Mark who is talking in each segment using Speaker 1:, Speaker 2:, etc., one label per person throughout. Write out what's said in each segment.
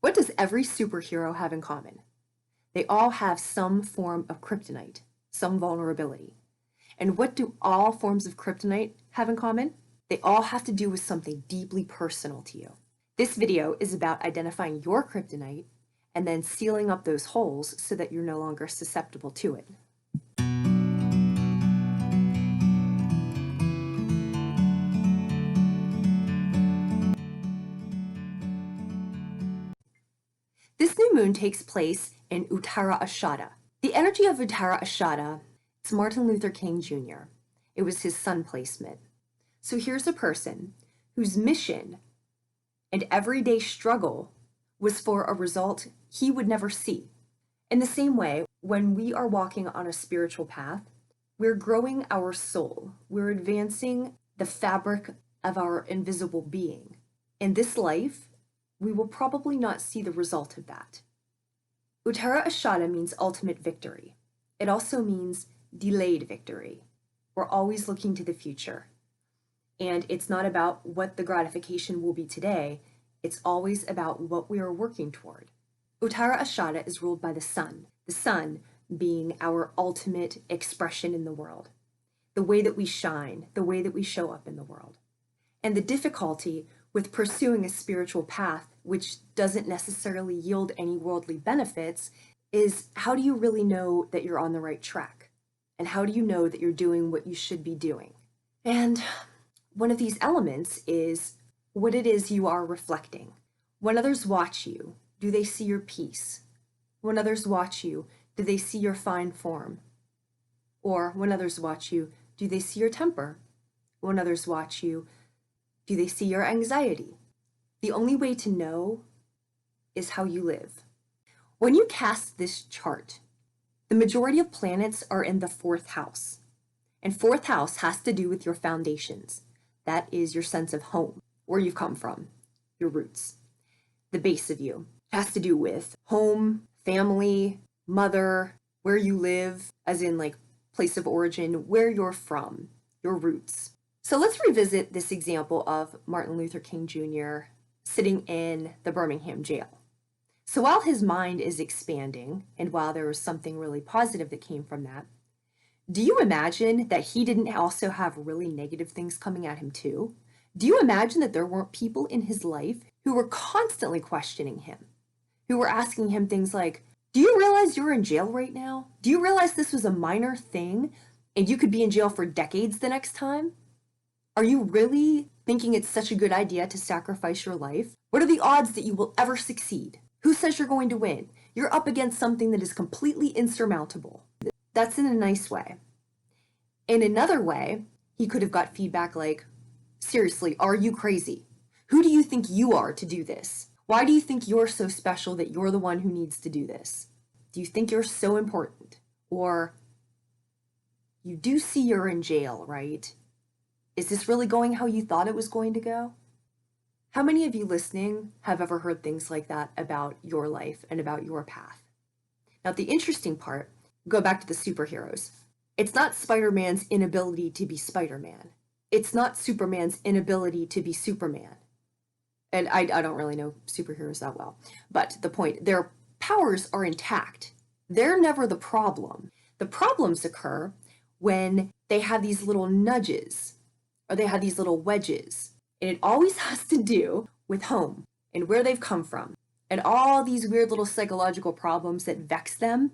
Speaker 1: What does every superhero have in common? They all have some form of kryptonite, some vulnerability. And what do all forms of kryptonite have in common? They all have to do with something deeply personal to you. This video is about identifying your kryptonite and then sealing up those holes so that you're no longer susceptible to it. This new moon takes place in Uttara Ashada. The energy of Uttara Ashada, it's Martin Luther King Jr. It was his sun placement. So here's a person whose mission and everyday struggle was for a result he would never see. In the same way, when we are walking on a spiritual path, we're growing our soul. We're advancing the fabric of our invisible being. In this life, we will probably not see the result of that. Uttara Ashada means ultimate victory. It also means delayed victory. We're always looking to the future. And it's not about what the gratification will be today, it's always about what we are working toward. Uttara Ashada is ruled by the sun being our ultimate expression in the world, the way that we shine, the way that we show up in the world. And the difficulty with pursuing a spiritual path, which doesn't necessarily yield any worldly benefits, is how do you really know that you're on the right track? And how do you know that you're doing what you should be doing? And one of these elements is what it is you are reflecting. When others watch you, do they see your peace? When others watch you, do they see your fine form? Or when others watch you, do they see your temper? When others watch you, do they see your anxiety? The only way to know is how you live. When you cast this chart, the majority of planets are in the fourth house. And fourth house has to do with your foundations. That is your sense of home, where you've come from, your roots. The base of you has to do with home, family, mother, where you live, as in like place of origin, where you're from, your roots. So let's revisit this example of Martin Luther King Jr. sitting in the Birmingham jail. So while his mind is expanding, and while there was something really positive that came from that, do you imagine that he didn't also have really negative things coming at him too? Do you imagine that there weren't people in his life who were constantly questioning him, who were asking him things like, do you realize you're in jail right now? Do you realize this was a minor thing and you could be in jail for decades the next time? Are you really thinking it's such a good idea to sacrifice your life? What are the odds that you will ever succeed? Who says you're going to win? You're up against something that is completely insurmountable. That's in a nice way. In another way, he could have got feedback like, seriously, are you crazy? Who do you think you are to do this? Why do you think you're so special that you're the one who needs to do this? Do you think you're so important? Or, you do see you're in jail, right? Is this really going how you thought it was going to go? How many of you listening have ever heard things like that about your life and about your path? Now, the interesting part, go back to the superheroes. It's not Spider-Man's inability to be Spider-Man. It's not Superman's inability to be Superman. And I don't really know superheroes that well. But the point, their powers are intact. They're never the problem. The problems occur when they have these little nudges or they have these little wedges. And it always has to do with home and where they've come from. And all these weird little psychological problems that vex them,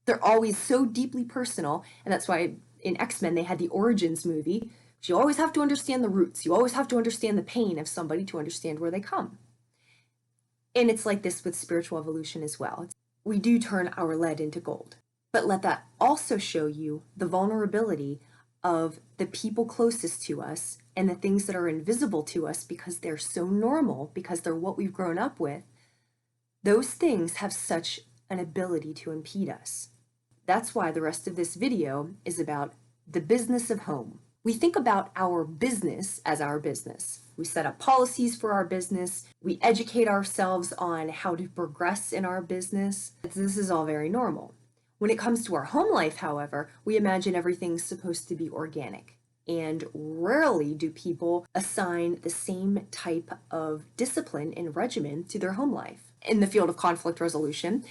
Speaker 1: they're always so deeply personal. And that's why in X-Men they had the Origins movie. You always have to understand the roots. You always have to understand the pain of somebody to understand where they come. And it's like this with spiritual evolution as well. We do turn our lead into gold. But let that also show you the vulnerability of the people closest to us and the things that are invisible to us because they're so normal, because they're what we've grown up with. Those things have such an ability to impede us. That's why the rest of this video is about the business of home. We think about our business as our business. We set up policies for our business. We educate ourselves on how to progress in our business. This is all very normal. When it comes to our home life, however, we imagine everything's supposed to be organic And rarely do people assign the same type of discipline and regimen to their home life. In the field of conflict resolution,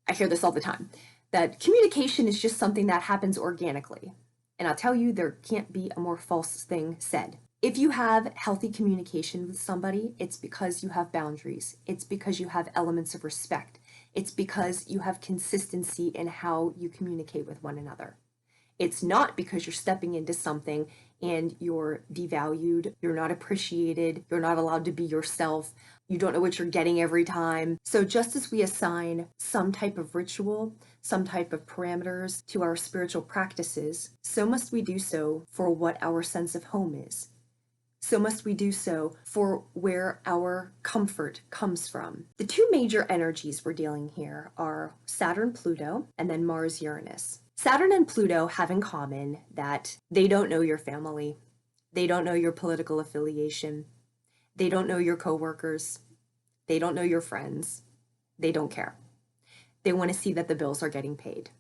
Speaker 1: I hear this all the time, that communication is just something that happens organically. And I'll tell you, there can't be a more false thing said. If you have healthy communication with somebody, it's because you have boundaries. It's because you have elements of respect. It's because you have consistency in how you communicate with one another. It's not because you're stepping into something and you're devalued, you're not appreciated, you're not allowed to be yourself, you don't know what you're getting every time. So just as we assign some type of ritual, some type of parameters to our spiritual practices, so must we do so for what our sense of home is. So must we do so for where our comfort comes from. The two major energies we're dealing here are Saturn, Pluto, and then Mars, Uranus. Saturn and Pluto have in common that they don't know your family. They don't know your political affiliation. They don't know your coworkers. They don't know your friends. They don't care. They want to see that the bills are getting paid.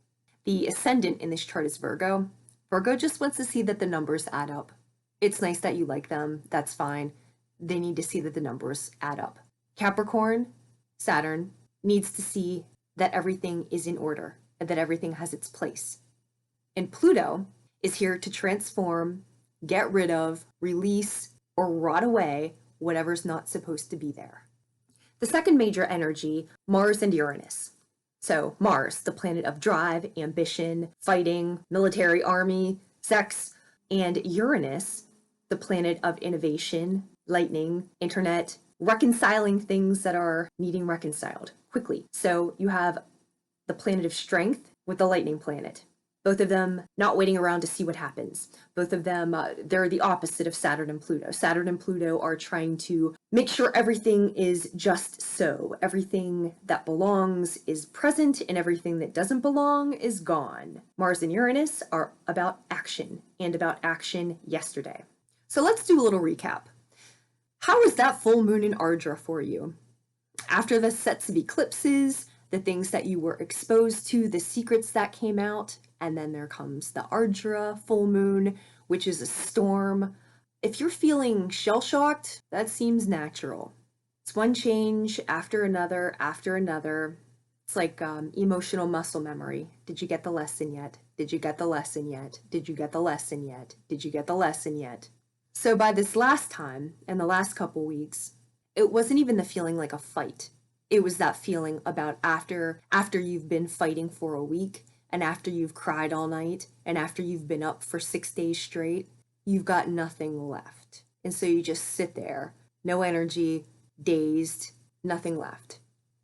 Speaker 1: The ascendant in this chart is Virgo. Virgo just wants to see that the numbers add up. It's nice that you like them. That's fine. They need to see that the numbers add up. Capricorn, Saturn, needs to see that everything is in order and that everything has its place. And Pluto is here to transform, get rid of, release, or rot away whatever's not supposed to be there. The second major energy, Mars and Uranus. So Mars, the planet of drive, ambition, fighting, military, army, sex, and Uranus, the planet of innovation, lightning, internet, reconciling things that are needing reconciled quickly. So you have the planet of strength with the lightning planet. Both of them not waiting around to see what happens. Both of them, they're the opposite of Saturn and Pluto. Saturn and Pluto are trying to make sure everything is just so. Everything that belongs is present and everything that doesn't belong is gone. Mars and Uranus are about action and about action yesterday. So let's do a little recap. How was that full moon in Ardra for you? After the sets of eclipses, the things that you were exposed to, the secrets that came out, and then there comes the Ardra full moon, which is a storm. If you're feeling shell-shocked, that seems natural. It's one change after another after another. It's like emotional muscle memory. Did you get the lesson yet? Did you get the lesson yet? Did you get the lesson yet? Did you get the lesson yet? So by this last time, and the last couple weeks, it wasn't even the feeling like a fight. It was that feeling about after you've been fighting for a week, and after you've cried all night, and after you've been up for 6 days straight, you've got nothing left. And so you just sit there, no energy, dazed, nothing left.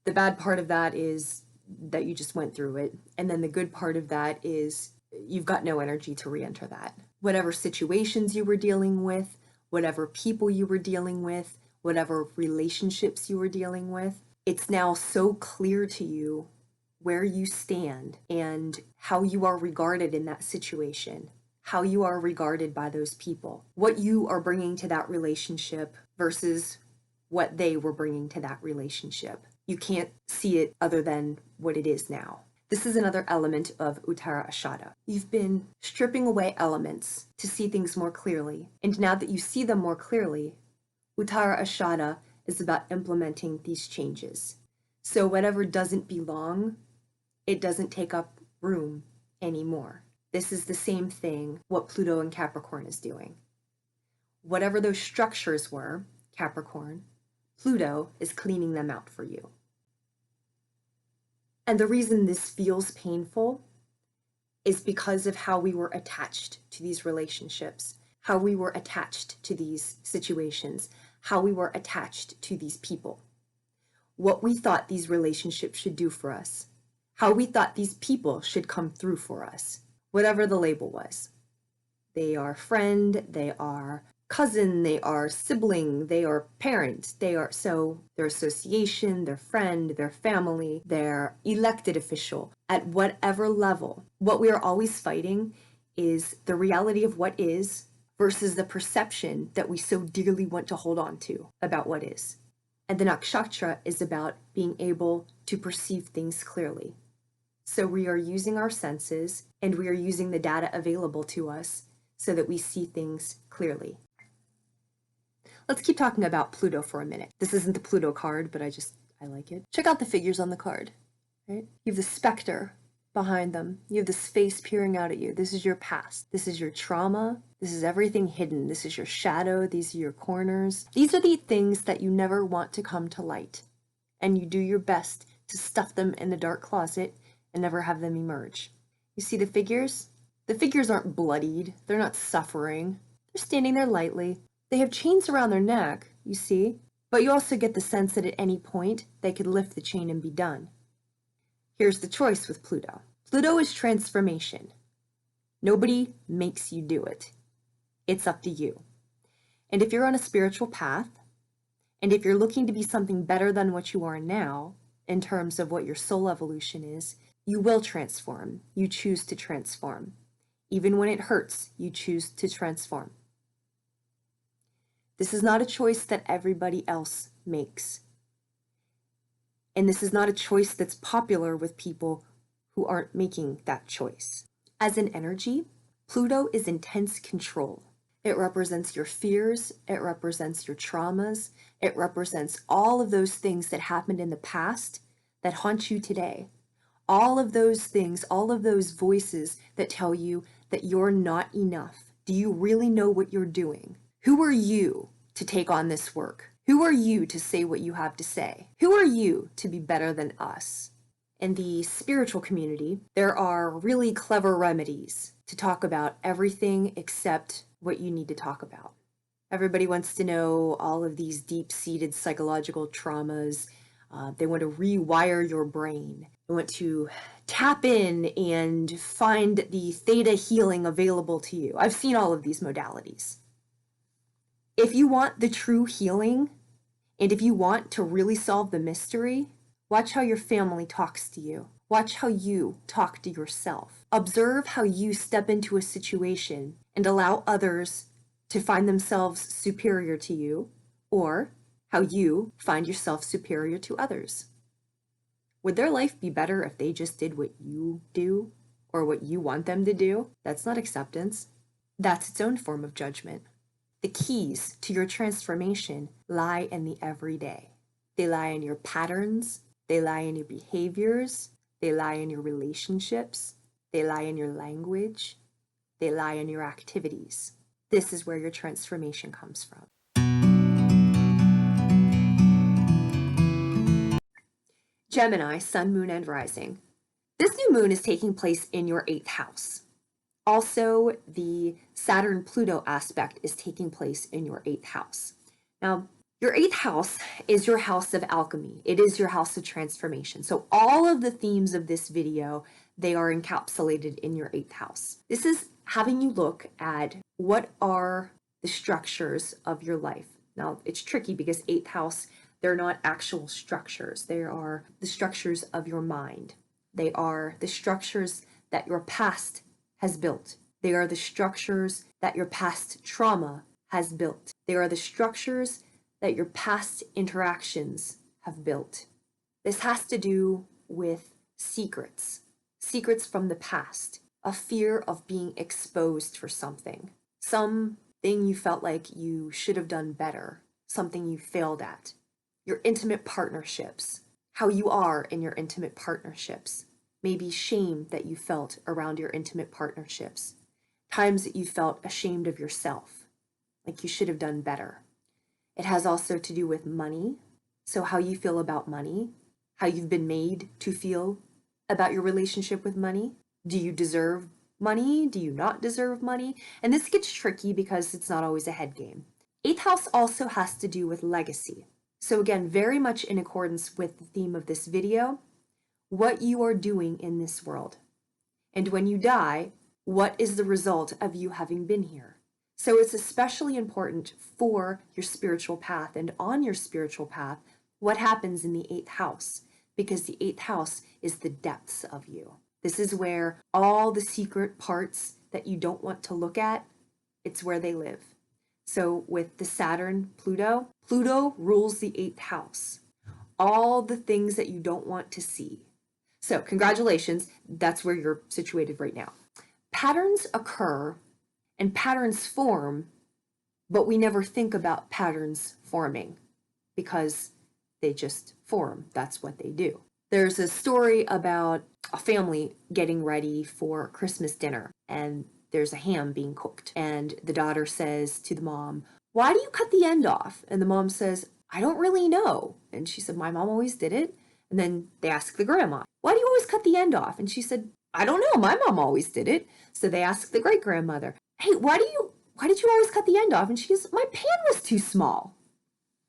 Speaker 1: The bad part of that is that you just went through it. And then the good part of that is you've got no energy to re-enter that. Whatever situations you were dealing with, whatever people you were dealing with, whatever relationships you were dealing with, it's now so clear to you where you stand and how you are regarded in that situation, how you are regarded by those people, what you are bringing to that relationship versus what they were bringing to that relationship. You can't see it other than what it is now. This is another element of Uttara Ashada. You've been stripping away elements to see things more clearly. And now that you see them more clearly, Uttara Ashada is about implementing these changes. So whatever doesn't belong, it doesn't take up room anymore. This is the same thing what Pluto and Capricorn is doing. Whatever those structures were, Capricorn, Pluto is cleaning them out for you. And the reason this feels painful is because of how we were attached to these relationships, how we were attached to these situations, how we were attached to these people, what we thought these relationships should do for us, how we thought these people should come through for us, whatever the label was. They are friend, they are cousin, they are sibling, they are parent, they are so their association, their friend, their family, their elected official, at whatever level. What we are always fighting is the reality of what is versus the perception that we so dearly want to hold on to about what is. And the Nakshatra is about being able to perceive things clearly. So we are using our senses and we are using the data available to us so that we see things clearly. Let's keep talking about Pluto for a minute. This isn't the Pluto card, but I like it. Check out the figures on the card, right? You have the specter behind them. You have this face peering out at you. This is your past. This is your trauma. This is everything hidden. This is your shadow. These are your corners. These are the things that you never want to come to light. And you do your best to stuff them in the dark closet and never have them emerge. You see the figures? The figures aren't bloodied. They're not suffering. They're standing there lightly. They have chains around their neck, you see, but you also get the sense that at any point they could lift the chain and be done. Here's the choice with Pluto. Pluto is transformation. Nobody makes you do it. It's up to you. And if you're on a spiritual path, and if you're looking to be something better than what you are now, in terms of what your soul evolution is, you will transform. You choose to transform. Even when it hurts, you choose to transform. This is not a choice that everybody else makes. And this is not a choice that's popular with people who aren't making that choice. As an energy, Pluto is intense control. It represents your fears, it represents your traumas, it represents all of those things that happened in the past that haunt you today. All of those things, all of those voices that tell you that you're not enough. Do you really know what you're doing? Who are you to take on this work? Who are you to say what you have to say? Who are you to be better than us? In the spiritual community, there are really clever remedies to talk about everything except what you need to talk about. Everybody wants to know all of these deep-seated psychological traumas. They want to rewire your brain. They want to tap in and find the theta healing available to you. I've seen all of these modalities. If you want the true healing, and if you want to really solve the mystery, watch how your family talks to you. Watch how you talk to yourself. Observe how you step into a situation and allow others to find themselves superior to you, or how you find yourself superior to others. Would their life be better if they just did what you do or what you want them to do? That's not acceptance. That's its own form of judgment. The keys to your transformation lie in the everyday. They lie in your patterns, they lie in your behaviors, they lie in your relationships, they lie in your language, they lie in your activities. This is where your transformation comes from. Gemini, Sun, Moon, and Rising. This new moon is taking place in your 8th house. Also, the Saturn-Pluto aspect is taking place in your 8th house. Now, your 8th house is your house of alchemy. It is your house of transformation. So all of the themes of this video, they are encapsulated in your 8th house. This is having you look at what are the structures of your life. Now, it's tricky because 8th house, they're not actual structures. They are the structures of your mind. They are the structures that your past has built. They are the structures that your past trauma has built. They are the structures that your past interactions have built. This has to do with secrets from the past, a fear of being exposed for something you felt like you should have done better, something you failed at. Your intimate partnerships, how you are in your intimate partnerships, maybe shame that you felt around your intimate partnerships, times that you felt ashamed of yourself, like you should have done better. It has also to do with money, so how you feel about money, how you've been made to feel about your relationship with money. Do you deserve money? Do you not deserve money? And this gets tricky because it's not always a head game. 8th house also has to do with legacy. So again, very much in accordance with the theme of this video, what you are doing in this world. And when you die, what is the result of you having been here? So it's especially important for your spiritual path, and on your spiritual path, what happens in the 8th house, because the 8th house is the depths of you. This is where all the secret parts that you don't want to look at, it's where they live. So with the Saturn, Pluto rules the 8th house. All the things that you don't want to see. So congratulations, that's where you're situated right now. Patterns occur And patterns form, but we never think about patterns forming because they just form. That's what they do. There's a story about a family getting ready for Christmas dinner, and there's a ham being cooked. And the daughter says to the mom, "Why do you cut the end off?" And the mom says, "I don't really know." And she said, "My mom always did it." And then they ask the grandma, "Why do you always cut the end off?" And she said, "I don't know. My mom always did it." So they ask the great grandmother, "Hey, why did you always cut the end off?" And she goes, "My pan was too small."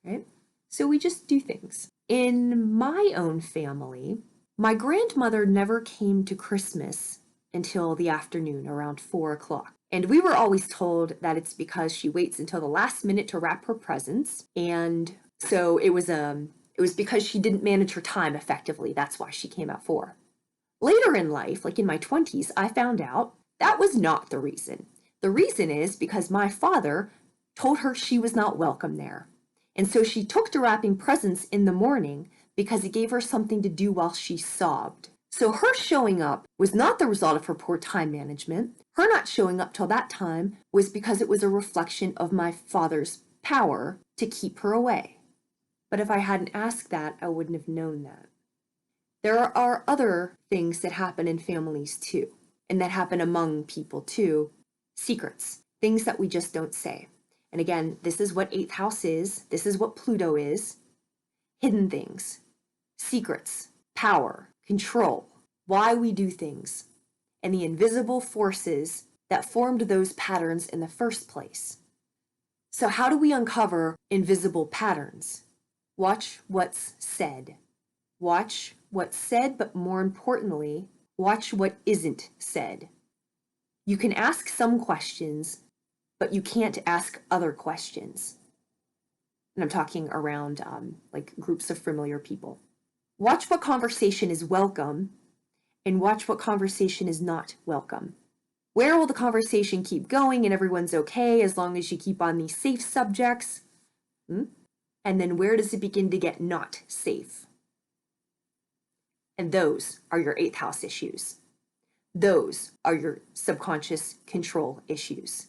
Speaker 1: Right? So we just do things. In my own family, my grandmother never came to Christmas until the afternoon, around 4 o'clock. And we were always told that it's because she waits until the last minute to wrap her presents. And so it was because she didn't manage her time effectively. That's why she came at 4. Later in life, like in my 20s, I found out that was not the reason. The reason is because my father told her she was not welcome there. And so she took to wrapping presents in the morning because it gave her something to do while she sobbed. So her showing up was not the result of her poor time management. Her not showing up till that time was because it was a reflection of my father's power to keep her away. But if I hadn't asked that, I wouldn't have known that. There are other things that happen in families too, and that happen among people too. Secrets, things that we just don't say. And again, this is what 8th house is. This is what Pluto is. Hidden things, secrets, power, control, why we do things, and the invisible forces that formed those patterns in the first place. So how do we uncover invisible patterns? Watch what's said. Watch what's said, but more importantly, watch what isn't said. You can ask some questions, but you can't ask other questions. And I'm talking around like groups of familiar people. Watch what conversation is welcome and watch what conversation is not welcome. Where will the conversation keep going and everyone's okay as long as you keep on these safe subjects? And then where does it begin to get not safe? And those are your 8th house issues. Those are your subconscious control issues.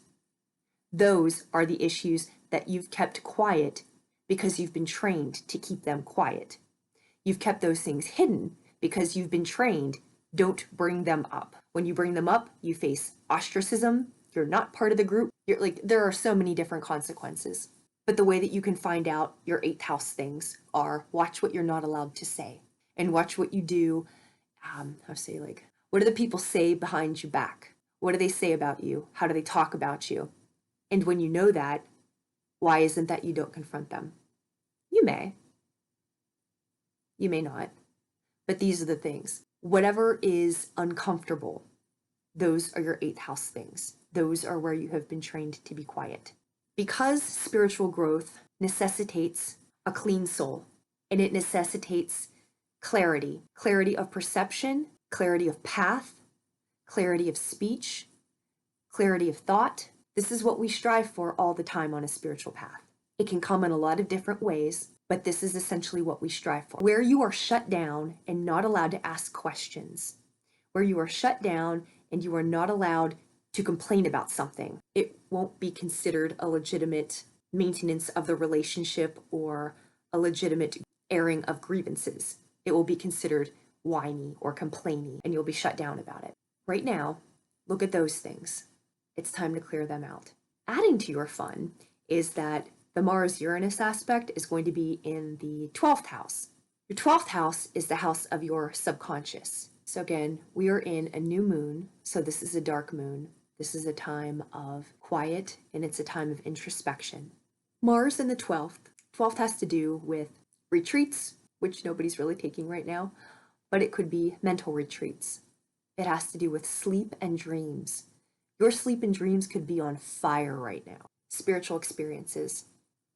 Speaker 1: Those are the issues that you've kept quiet because you've been trained to keep them quiet. You've kept those things hidden because you've been trained, don't bring them up. When you bring them up, you face ostracism. You're not part of the group. There are so many different consequences. But the way that you can find out your 8th house things are watch what you're not allowed to say and watch what you do. What do the people say behind your back? What do they say about you? How do they talk about you? And when you know that, why isn't that you don't confront them? You may. You may not. But these are the things. Whatever is uncomfortable, those are your 8th house things. Those are where you have been trained to be quiet. Because spiritual growth necessitates a clean soul, and it necessitates clarity of perception, clarity of path, clarity of speech, clarity of thought. This is what we strive for all the time on a spiritual path. It can come in a lot of different ways, but this is essentially what we strive for. Where you are shut down and not allowed to ask questions, where you are shut down and you are not allowed to complain about something, it won't be considered a legitimate maintenance of the relationship or a legitimate airing of grievances. It will be considered whiny or complaining, and you'll be shut down about it. Right now, look at those things. It's time to clear them out. Adding to your fun is that the Mars-Uranus aspect is going to be in the 12th house. Your 12th house is the house of your subconscious. So again, we are in a new moon, so this is a dark moon. This is a time of quiet, and it's a time of introspection. Mars in the 12th. 12th has to do with retreats, which nobody's really taking right now, but it could be mental retreats. It has to do with sleep and dreams. Your sleep and dreams could be on fire right now. Spiritual experiences.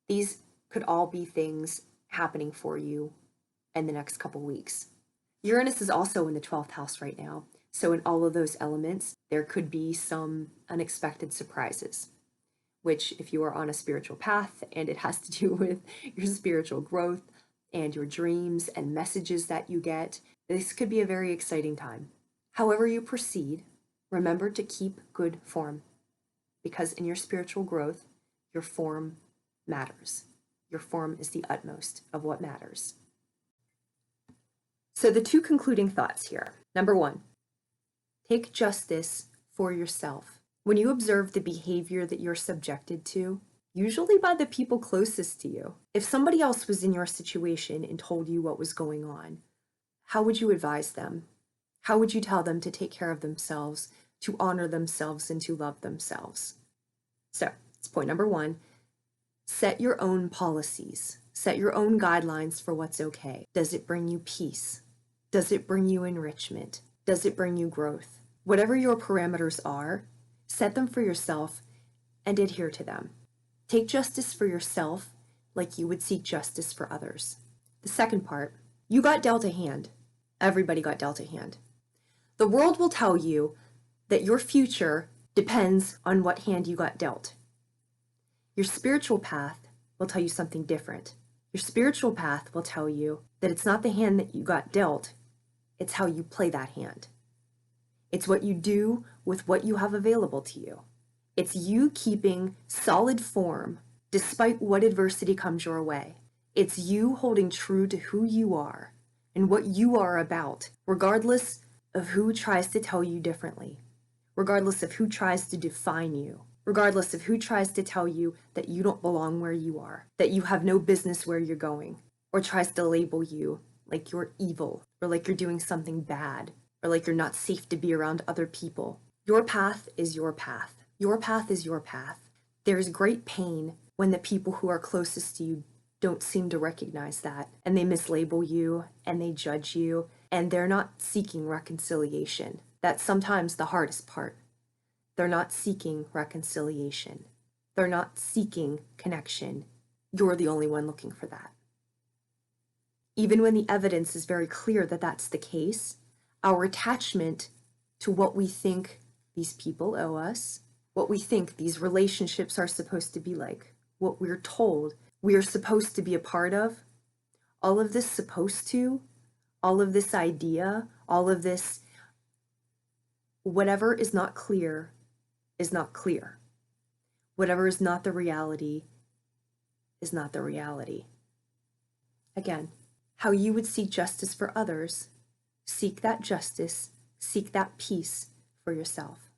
Speaker 1: These could all be things happening for you in the next couple weeks. Uranus is also in the 12th house right now. So in all of those elements, there could be some unexpected surprises, which if you are on a spiritual path and it has to do with your spiritual growth and your dreams and messages that you get, this could be a very exciting time. However you proceed, remember to keep good form. because in your spiritual growth, your form matters. Your form is the utmost of what matters. So the two concluding thoughts here. Number one, take justice for yourself. When you observe the behavior that you're subjected to, usually by the people closest to you, if somebody else was in your situation and told you what was going on, how would you advise them? How would you tell them to take care of themselves, to honor themselves, and to love themselves? So, it's point number one. Set your own policies. Set your own guidelines for what's okay. Does it bring you peace? Does it bring you enrichment? Does it bring you growth? Whatever your parameters are, set them for yourself and adhere to them. Take justice for yourself like you would seek justice for others. The second part, you got dealt a hand. Everybody got dealt a hand. The world will tell you that your future depends on what hand you got dealt. Your spiritual path will tell you something different. Your spiritual path will tell you that it's not the hand that you got dealt, it's how you play that hand. It's what you do with what you have available to you. It's you keeping solid form despite what adversity comes your way. It's you holding true to who you are and what you are about, regardless of who tries to tell you differently, regardless of who tries to define you, regardless of who tries to tell you that you don't belong where you are, that you have no business where you're going, or tries to label you like you're evil, or like you're doing something bad, or like you're not safe to be around other people. Your path is your path. Your path is your path. There's great pain when the people who are closest to you don't seem to recognize that, and they mislabel you, and they judge you, and they're not seeking reconciliation. That's sometimes the hardest part. They're not seeking reconciliation. They're not seeking connection. You're the only one looking for that. Even when the evidence is very clear that that's the case, our attachment to what we think these people owe us, what we think these relationships are supposed to be like, what we're told we are supposed to be a part of, all of this supposed to, all of this idea, all of this, whatever is not clear is not clear. Whatever is not the reality is not the reality. Again, how you would seek justice for others, seek that justice, seek that peace for yourself.